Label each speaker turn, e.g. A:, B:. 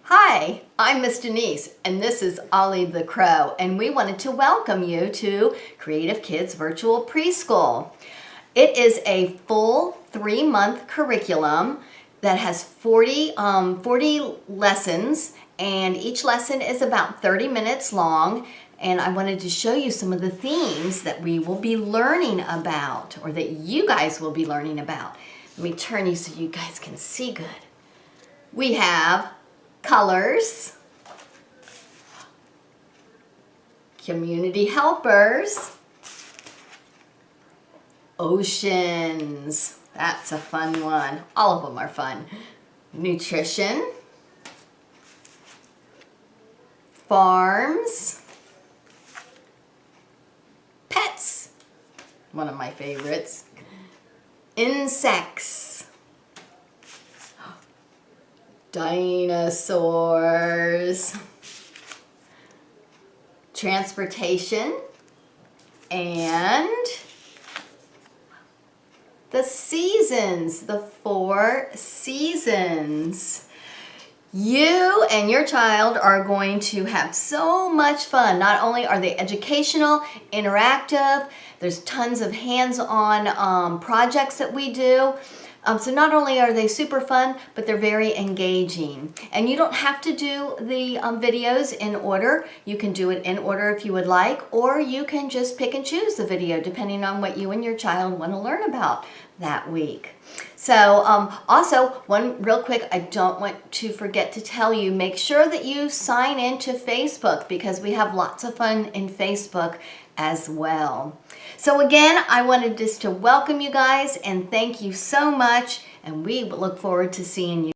A: Hi, I'm Miss Denise, and this is Ollie the Crow, and we wanted to welcome you to Creative Kids Virtual Preschool. It is a full 3-month curriculum that has 40 lessons, and each lesson is about 30 minutes long. And I wanted to show you some of the themes that we will be learning about, or that you guys will be learning about. Let me turn you so you guys can see good. We have colors, community helpers, oceans, that's a fun one. All of them are fun. Nutrition, farms, pets, one of my favorites, insects, dinosaurs, transportation, and the seasons, the 4 seasons. You and your child are going to have so much fun. Not only are they educational, interactive, there's tons of hands-on projects that we do. So not only are they super fun, but they're very engaging. And you don't have to do the videos in order. You can do it in order if you would like, or you can just pick and choose the video depending on what you and your child want to learn about that week. So also, one real quick, I don't want to forget to tell you, make sure that you sign into Facebook because we have lots of fun in Facebook as well. So again, I wanted just to welcome you guys and thank you so much, and we look forward to seeing you.